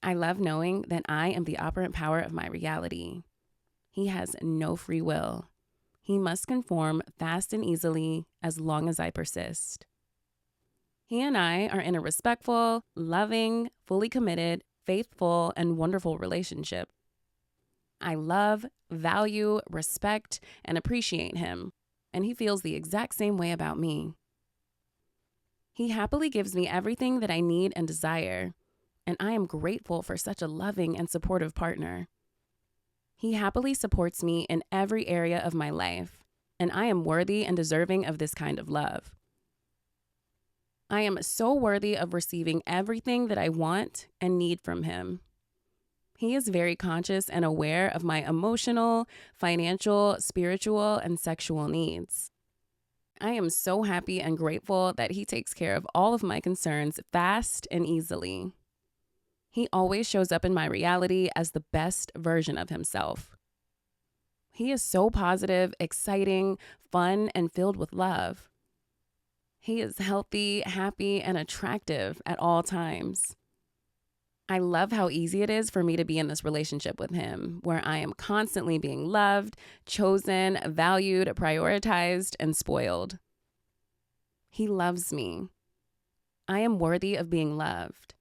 I love knowing that I am the operant power of my reality. He has no free will. He must conform fast and easily as long as I persist. He and I are in a respectful, loving, fully committed, faithful, and wonderful relationship. I love, value, respect, and appreciate him, and he feels the exact same way about me. He happily gives me everything that I need and desire, and I am grateful for such a loving and supportive partner. He happily supports me in every area of my life, and I am worthy and deserving of this kind of love. I am so worthy of receiving everything that I want and need from him. He is very conscious and aware of my emotional, financial, spiritual, and sexual needs. I am so happy and grateful that he takes care of all of my concerns fast and easily. He always shows up in my reality as the best version of himself. He is so positive, exciting, fun, and filled with love. He is healthy, happy, and attractive at all times. I love how easy it is for me to be in this relationship with him, where I am constantly being loved, chosen, valued, prioritized, and spoiled. He loves me. I am worthy of being loved.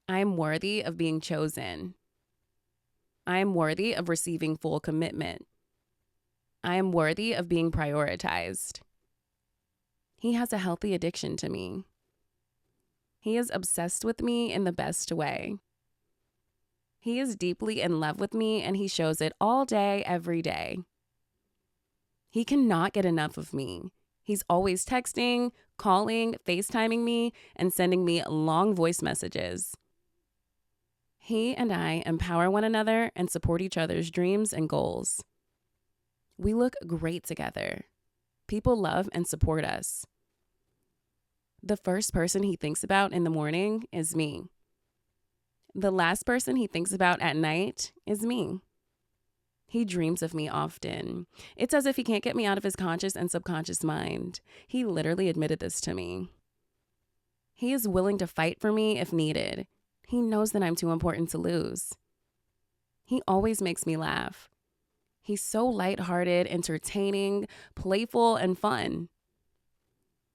I am worthy of being chosen. I am worthy of receiving full commitment. I am worthy of being prioritized. He has a healthy addiction to me. He is obsessed with me in the best way. He is deeply in love with me, and he shows it all day, every day. He cannot get enough of me. He's always texting, calling, FaceTiming me, and sending me long voice messages. He and I empower one another and support each other's dreams and goals. We look great together. People love and support us. The first person he thinks about in the morning is me. The last person he thinks about at night is me. He dreams of me often. It's as if he can't get me out of his conscious and subconscious mind. He literally admitted this to me. He is willing to fight for me if needed. He knows that I'm too important to lose. He always makes me laugh. He's so lighthearted, entertaining, playful, and fun.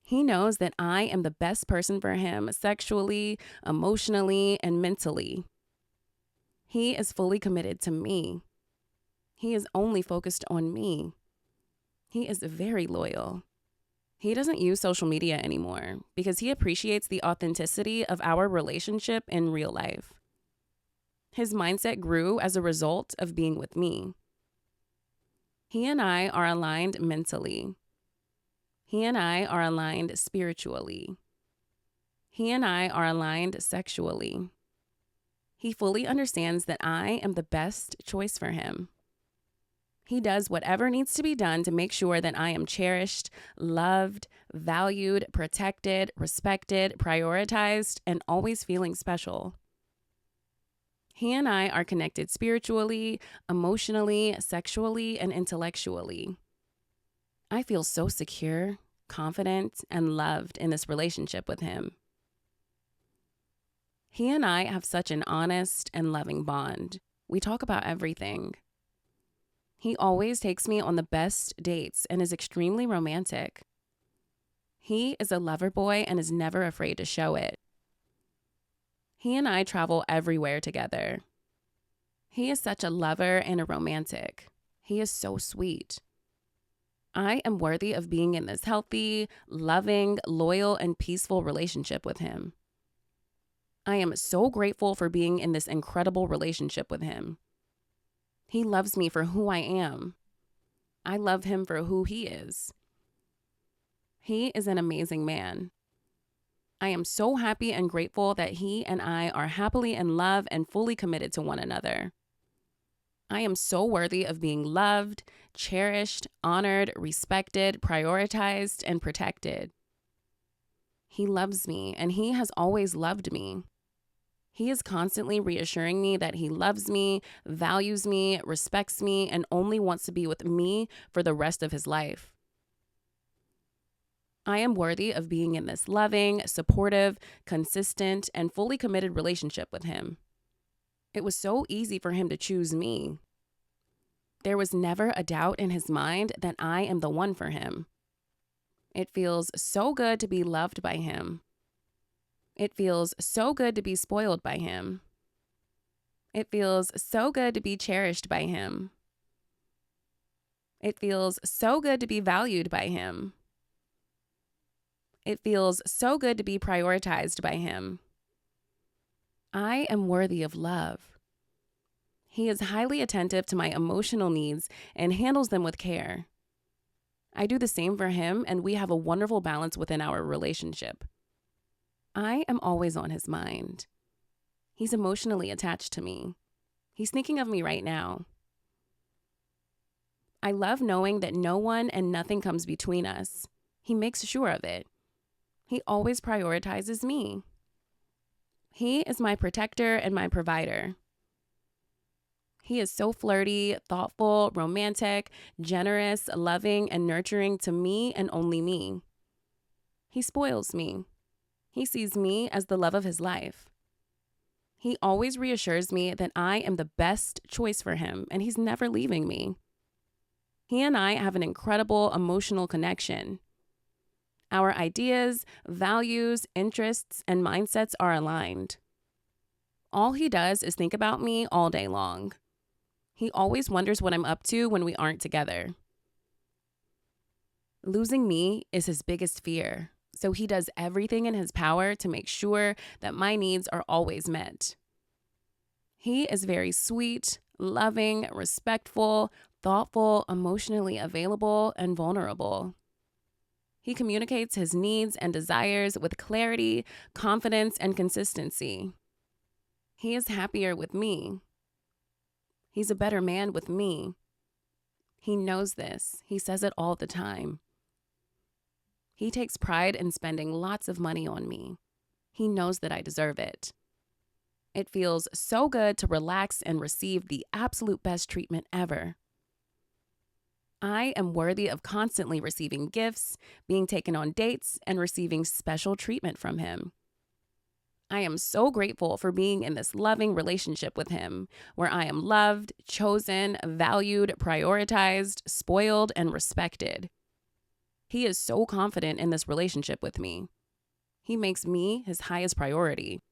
He knows that I am the best person for him sexually, emotionally, and mentally. He is fully committed to me. He is only focused on me. He is very loyal. He doesn't use social media anymore because he appreciates the authenticity of our relationship in real life. His mindset grew as a result of being with me. He and I are aligned mentally. He and I are aligned spiritually. He and I are aligned sexually. He fully understands that I am the best choice for him. He does whatever needs to be done to make sure that I am cherished, loved, valued, protected, respected, prioritized, and always feeling special. He and I are connected spiritually, emotionally, sexually, and intellectually. I feel so secure, confident, and loved in this relationship with him. He and I have such an honest and loving bond. We talk about everything. He always takes me on the best dates and is extremely romantic. He is a lover boy and is never afraid to show it. He and I travel everywhere together. He is such a lover and a romantic. He is so sweet. I am worthy of being in this healthy, loving, loyal, and peaceful relationship with him. I am so grateful for being in this incredible relationship with him. He loves me for who I am. I love him for who he is. He is an amazing man. I am so happy and grateful that he and I are happily in love and fully committed to one another. I am so worthy of being loved, cherished, honored, respected, prioritized, and protected. He loves me, and he has always loved me. He is constantly reassuring me that he loves me, values me, respects me, and only wants to be with me for the rest of his life. I am worthy of being in this loving, supportive, consistent, and fully committed relationship with him. It was so easy for him to choose me. There was never a doubt in his mind that I am the one for him. It feels so good to be loved by him. It feels so good to be spoiled by him. It feels so good to be cherished by him. It feels so good to be valued by him. It feels so good to be prioritized by him. I am worthy of love. He is highly attentive to my emotional needs and handles them with care. I do the same for him, and we have a wonderful balance within our relationship. I am always on his mind. He's emotionally attached to me. He's thinking of me right now. I love knowing that no one and nothing comes between us. He makes sure of it. He always prioritizes me. He is my protector and my provider. He is so flirty, thoughtful, romantic, generous, loving, and nurturing to me and only me. He spoils me. He sees me as the love of his life. He always reassures me that I am the best choice for him, and he's never leaving me. He and I have an incredible emotional connection. Our ideas, values, interests, and mindsets are aligned. All he does is think about me all day long. He always wonders what I'm up to when we aren't together. Losing me is his biggest fear, so he does everything in his power to make sure that my needs are always met. He is very sweet, loving, respectful, thoughtful, emotionally available, and vulnerable. He communicates his needs and desires with clarity, confidence, and consistency. He is happier with me. He's a better man with me. He knows this. He says it all the time. He takes pride in spending lots of money on me. He knows that I deserve it. It feels so good to relax and receive the absolute best treatment ever. I am worthy of constantly receiving gifts, being taken on dates, and receiving special treatment from him. I am so grateful for being in this loving relationship with him, where I am loved, chosen, valued, prioritized, spoiled, and respected. He is so confident in this relationship with me. He makes me his highest priority.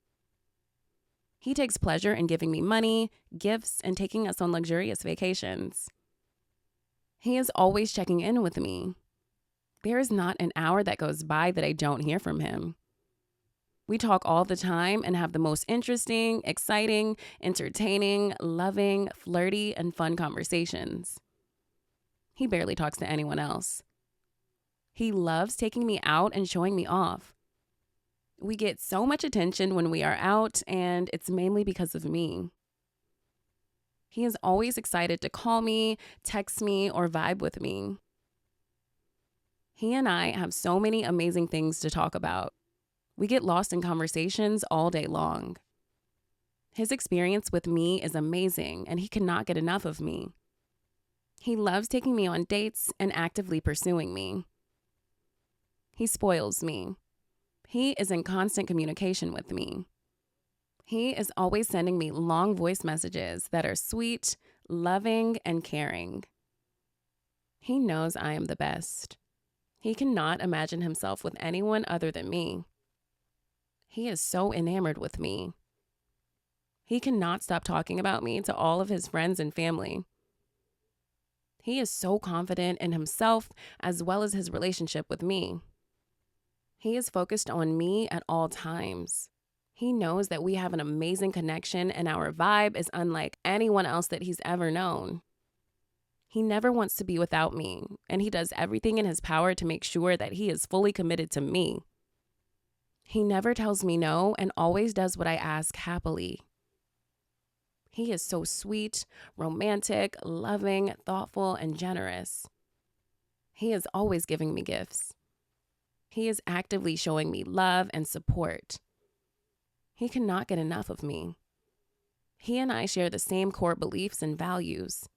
He takes pleasure in giving me money, gifts, and taking us on luxurious vacations. He is always checking in with me. There is not an hour that goes by that I don't hear from him. We talk all the time and have the most interesting, exciting, entertaining, loving, flirty, and fun conversations. He barely talks to anyone else. He loves taking me out and showing me off. We get so much attention when we are out, and it's mainly because of me. He is always excited to call me, text me, or vibe with me. He and I have so many amazing things to talk about. We get lost in conversations all day long. His experience with me is amazing, and he cannot get enough of me. He loves taking me on dates and actively pursuing me. He spoils me. He is in constant communication with me. He is always sending me long voice messages that are sweet, loving, and caring. He knows I am the best. He cannot imagine himself with anyone other than me. He is so enamored with me. He cannot stop talking about me to all of his friends and family. He is so confident in himself as well as his relationship with me. He is focused on me at all times. He knows that we have an amazing connection and our vibe is unlike anyone else that he's ever known. He never wants to be without me, and he does everything in his power to make sure that he is fully committed to me. He never tells me no and always does what I ask happily. He is so sweet, romantic, loving, thoughtful, and generous. He is always giving me gifts. He is actively showing me love and support. He cannot get enough of me. He and I share the same core beliefs and values.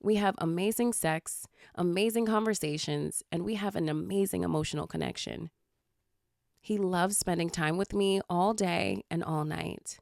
We have amazing sex, amazing conversations, and we have an amazing emotional connection. He loves spending time with me all day and all night.